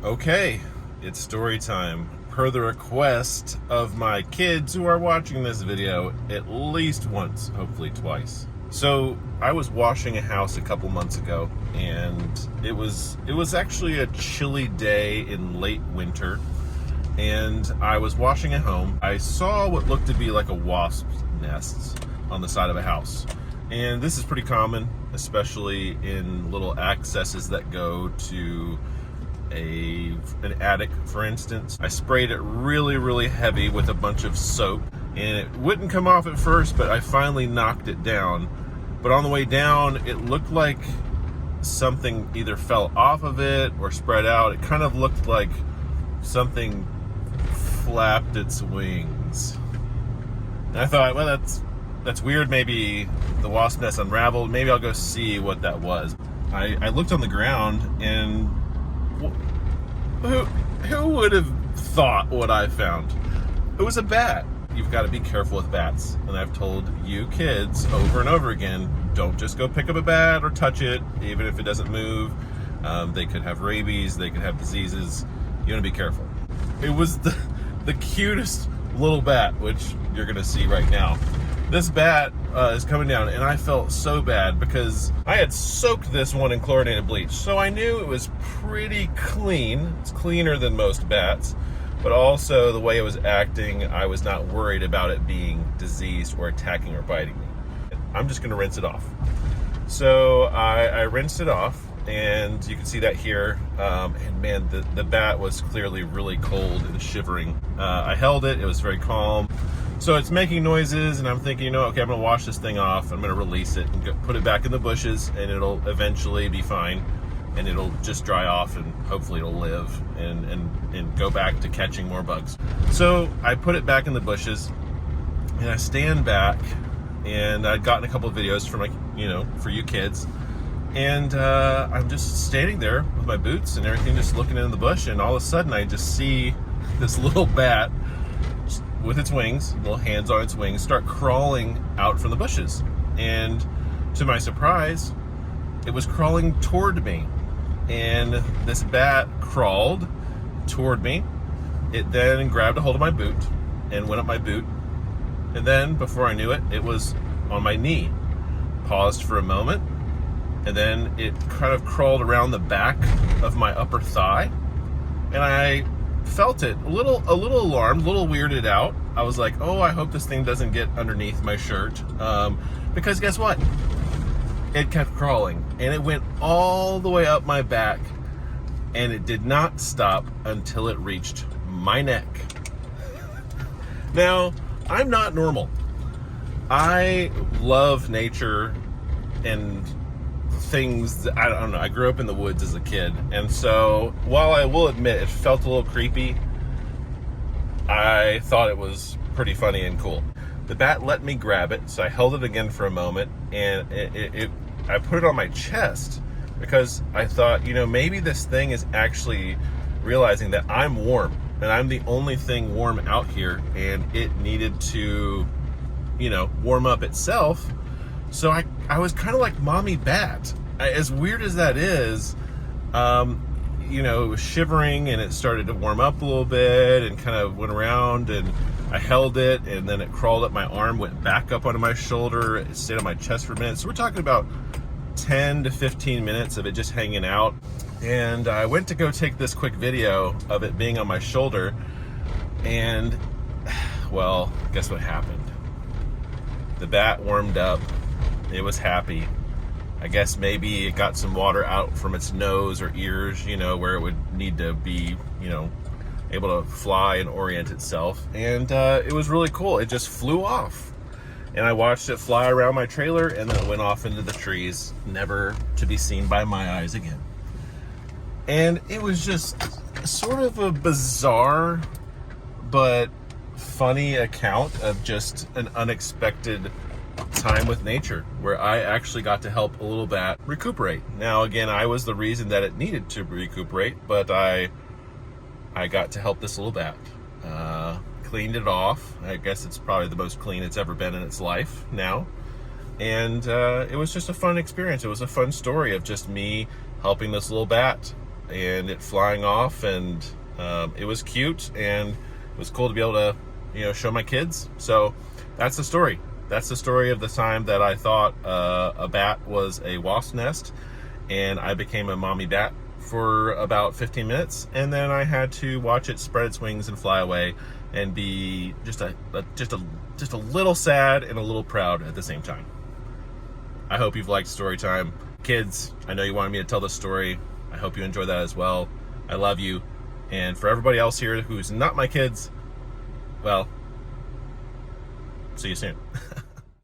Okay, it's story time. Per the request of my kids who are watching this video at least once, hopefully twice. So I was washing a house a couple months ago, and it was actually a chilly day in late winter, and I was washing at home. I saw what looked to be like a wasp's nest on the side of a house. And this is pretty common, especially in little accesses that go to an attic, for instance. I sprayed it really heavy with a bunch of soap, and it wouldn't come off at first, but I finally knocked it down. But on the way down, it looked like something either fell off of it or spread out. It kind of looked like something flapped its wings. And I thought, well, that's weird. Maybe the wasp nest unraveled. Maybe I'll go see what that was. I looked on the ground, and who would have thought what I found? It was a bat. You've got to be careful with bats. And I've told you kids over and over again, don't just go pick up a bat or touch it, even if it doesn't move. They could have rabies, they could have diseases. You want to be careful. It was the cutest little bat, which you're going to see right now. This bat is coming down, and I felt so bad because I had soaked this one in chlorinated bleach. So I knew it was pretty clean. It's cleaner than most bats, but also the way it was acting, I was not worried about it being diseased or attacking or biting me. I'm just gonna rinse it off. So I rinsed it off, and you can see that here. And man, the bat was clearly really cold and shivering. I held it, it was very calm. So it's making noises, and I'm thinking, okay, I'm gonna wash this thing off. I'm gonna release it and put it back in the bushes, and it'll eventually be fine, and it'll just dry off, and hopefully it'll live and go back to catching more bugs. So I put it back in the bushes, and I stand back, and I'd gotten a couple of videos for for you kids, and I'm just standing there with my boots and everything, just looking in the bush, and all of a sudden I just see this little bat with its wings, little hands on its wings, start crawling out from the bushes. And to my surprise, it was crawling toward me. And this bat crawled toward me. It then grabbed a hold of my boot and went up my boot. And then, before I knew it, it was on my knee. Paused for a moment, and then it kind of crawled around the back of my upper thigh. And I felt it a little alarmed, a little weirded out. I was like, oh, I hope this thing doesn't get underneath my shirt, because guess what? It kept crawling, and it went all the way up my back, and it did not stop until it reached my neck. Now, I'm not normal. I love nature and things that, I don't know, I grew up in the woods as a kid, and so while I will admit it felt a little creepy, I thought it was pretty funny and cool. The bat let me grab it, so I held it again for a moment, and I put it on my chest because I thought, maybe this thing is actually realizing that I'm warm, and I'm the only thing warm out here, and it needed to, warm up itself. So I was kind of like mommy bat. As weird as that is, it was shivering, and it started to warm up a little bit and kind of went around, and I held it, and then it crawled up my arm, went back up onto my shoulder, it stayed on my chest for a minute. So we're talking about 10 to 15 minutes of it just hanging out. And I went to go take this quick video of it being on my shoulder, and well, guess what happened? The bat warmed up. It was happy. I guess maybe it got some water out from its nose or ears, where it would need to be, able to fly and orient itself. And it was really cool. It just flew off. And I watched it fly around my trailer, and then it went off into the trees, never to be seen by my eyes again. And it was just sort of a bizarre but funny account of just an unexpected time with nature where I actually got to help a little bat recuperate. Now, again, I was the reason that it needed to recuperate, but I got to help this little bat. Cleaned it off. I guess it's probably the most clean it's ever been in its life now. And it was just a fun experience. It was a fun story of just me helping this little bat and it flying off, and it was cute, and it was cool to be able to, show my kids. So that's the story. That's the story of the time that I thought a bat was a wasp nest, and I became a mommy bat for about 15 minutes, and then I had to watch it spread its wings and fly away, and be just a little sad and a little proud at the same time. I hope you've liked story time. Kids, I know you wanted me to tell this story. I hope you enjoy that as well. I love you. And for everybody else here who's not my kids, well, see you soon.